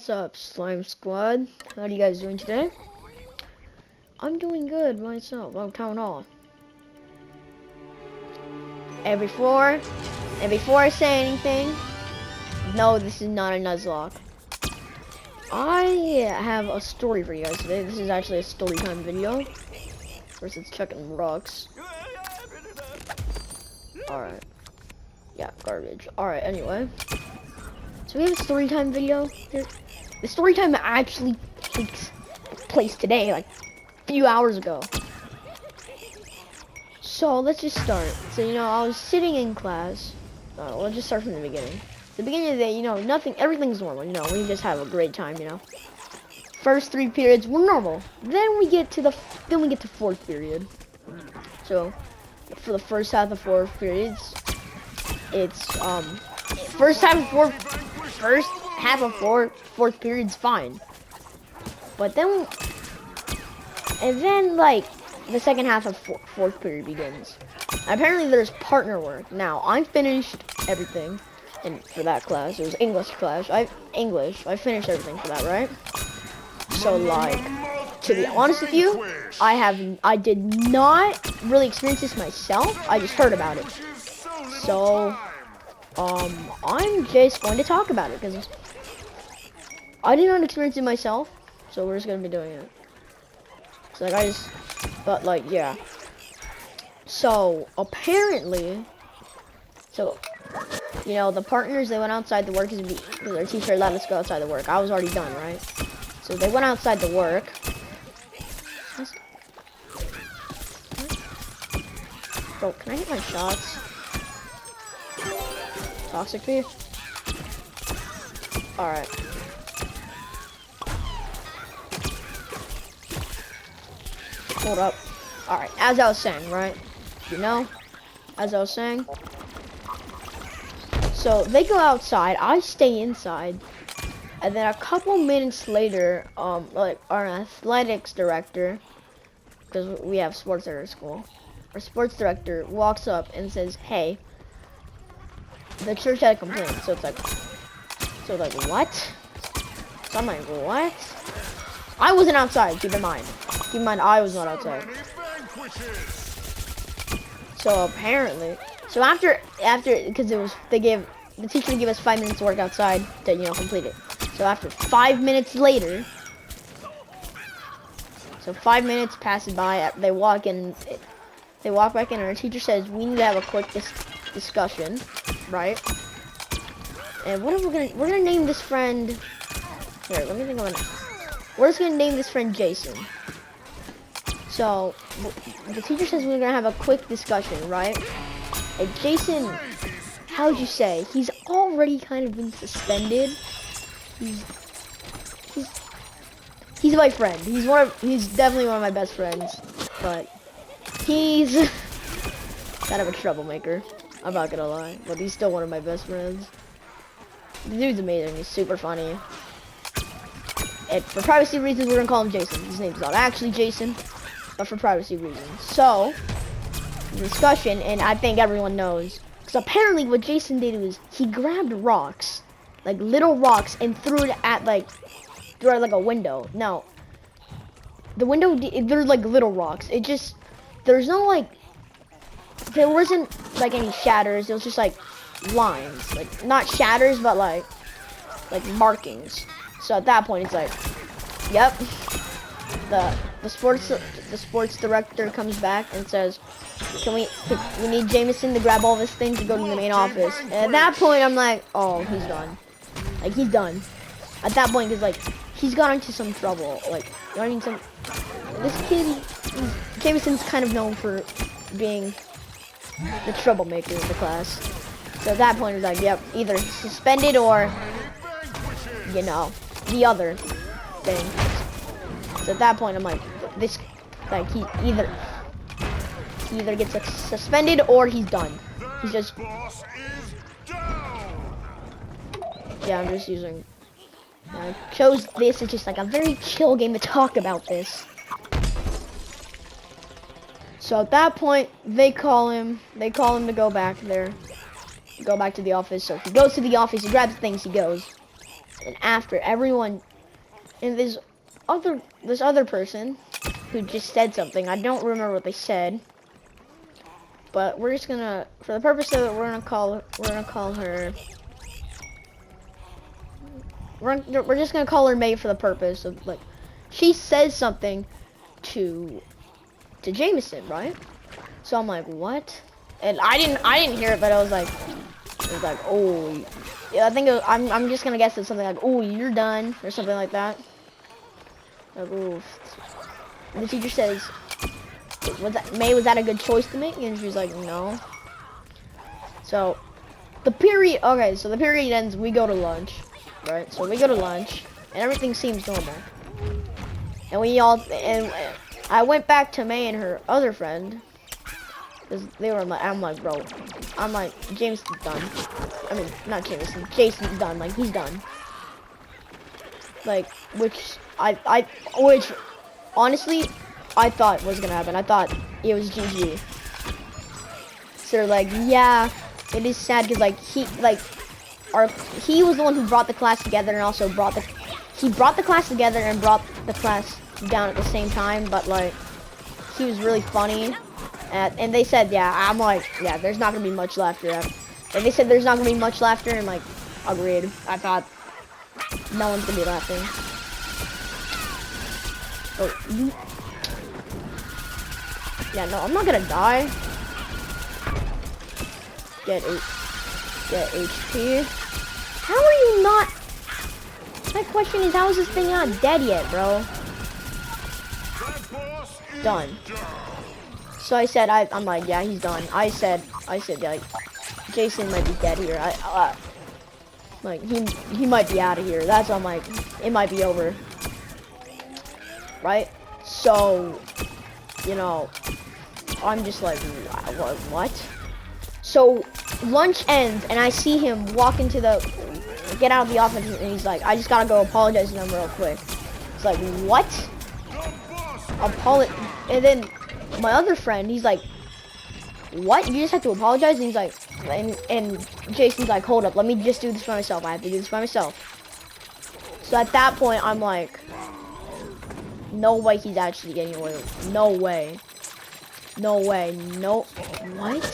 What's up, Slime Squad? How are you guys doing today? I'm doing good myself. Oh, Town Hall. And before I say anything, no, this is not a Nuzlocke. I have a story for you guys today. This is actually a story time video. First, it's chucking rocks. Alright. Yeah, garbage. Alright, anyway. So we have a story time video here. The story time actually takes place today, like a few hours ago. So let's just start. So I was sitting in class. Let's just start from the beginning. The beginning of the day, nothing, everything's normal. We just have a great time. First 3 periods were normal. Then we get to fourth period. So for the first half of fourth periods, it's first half of fourth period's fine. But then like the second half of fourth period begins. Apparently there's partner work. Now I finished everything, and for that class it was English class. I finished everything for that, right? So like, to be honest with you, I did not really experience this myself. I just heard about it. So I'm just going to talk about it because I did not experience it myself. So we're just gonna be doing it. So like yeah. So apparently, the partners, they went outside to work because their teacher let us go outside to work. I was already done, right? So they went outside to work. Bro, can I hit my shots? Toxic beef. Alright. Hold up. Alright, as I was saying, right? As I was saying. So they go outside, I stay inside. And then a couple minutes later, like our athletics director, because we have sports at our school, our sports director walks up and says, "Hey, the church had a complaint." So it's like, what? So I'm like, what? I wasn't outside, keep in mind. Keep in mind, I was not outside. So apparently, after, because the teacher gave us 5 minutes to work outside to, complete it. So after 5 minutes later, so 5 minutes passes by, they walk back in, and our teacher says, we need to have a quick discussion, right? And what are we're gonna name this friend, here, let me think of it. We're just gonna name this friend Jason. So, the teacher says we're gonna have a quick discussion, right? And Jason, how would you say? He's already kind of been suspended. He's my friend. He's definitely one of my best friends. But he's kind of a troublemaker. I'm not gonna lie, but he's still one of my best friends. The dude's amazing. He's super funny. And for privacy reasons, we're gonna call him Jason. His name's not actually Jason, but for privacy reasons. So, discussion, and I think everyone knows, because apparently what Jason did was he grabbed rocks, like little rocks, and threw it at like a window. Now, the window, they're like little rocks. There wasn't like any shatters. It was just like lines, like not shatters, but like markings. So at that point, it's like, yep. The sports director comes back and says, we need Jameson to grab all of his things to go to the main office. And at that point, I'm like, oh, he's done. Like, he's done. At that point, because, like, he's got into some trouble. Like, you know what I mean? This kid, Jameson's kind of known for being the troublemaker of the class. So at that point, it's like, yep, either suspended or, the other thing. So at that point, I'm like, he either gets suspended or he's done. He's just, yeah, I'm just using, I chose this. It's just like a very chill game to talk about this. So at that point, they call him to go back there, go back to the office. So if he goes to the office, he grabs things, he goes. And after everyone, and this other person who just said something. I don't remember what they said, but we're just gonna, for the purpose of it, we're gonna call her. We're just gonna call her May for the purpose of, like, she says something to Jameson, right? So I'm like, what? And I didn't hear it, but I was like, oh, yeah, I think I'm just gonna guess it's something like, oh, you're done, or something like that. Like, ooh. And the teacher says, May, was that a good choice to make? And she's like, no. So the period ends, we go to lunch, right? So we go to lunch, and everything seems normal. And I went back to May and her other friend, because they were like, I'm like, bro, Jameson's done. I mean, not Jameson, Jason's done, like, he's done. Like, which honestly, I thought was gonna happen. I thought it was GG. So they're like, yeah, it is sad because, like, he was the one who brought the class together and also brought the class together and brought the class down at the same time. But, like, he was really funny, and they said, yeah. I'm like, yeah, there's not gonna be much laughter. And they said there's not gonna be much laughter, and, like, agreed. I thought no one's gonna be laughing. Oh, yeah, no, I'm not gonna die. Get HP. How are you not? My question is, how is this thing not dead yet, bro? Done. So I said, I'm like, yeah, he's done. I said, like, Jason might be dead here. Like, he might be out of here. That's why I'm like, it might be over. Right? So, you know, I'm just like, what? So lunch ends, and I see him get out of the office, and he's like, I just gotta go apologize to them real quick. It's like, what? And then my other friend, he's like, what? You just have to apologize? And he's like, and Jason's like, hold up, let me just do this by myself. I have to do this by myself. So at that point, I'm like, no way he's actually getting away with it. No way. No way. No. What?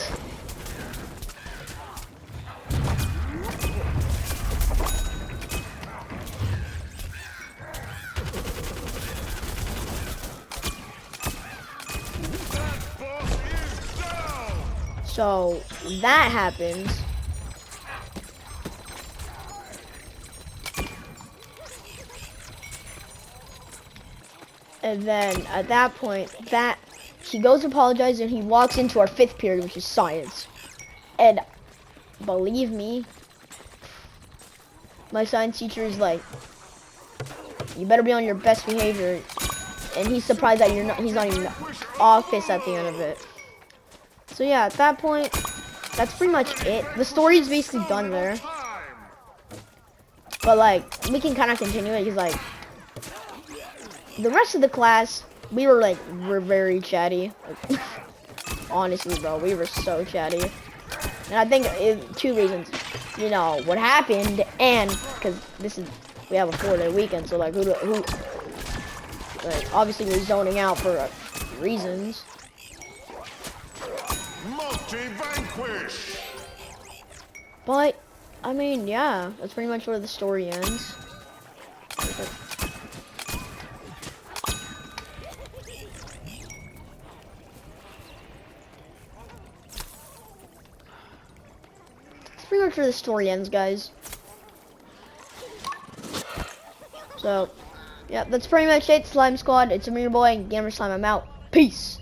So that happens. And then at that point, he goes to apologize, and he walks into our 5th period, which is science. And believe me, my science teacher is like, you better be on your best behavior. And he's surprised that he's not even in the office at the end of it. So yeah, at that point, that's pretty much it. The story is basically done there. But, like, we can kind of continue it, because, like, the rest of the class, we're very chatty. Like, honestly, bro, we were so chatty. And I think 2 reasons. You know, what happened, and because we have a 4-day weekend, so, like, like, obviously we're zoning out for reasons. Multi-vanquish. But, I mean, yeah, that's pretty much where the story ends. Pretty much where the story ends, guys. So, yeah, that's pretty much it. Slime Squad, it's me, your boy, Gamer Slime. I'm out. Peace.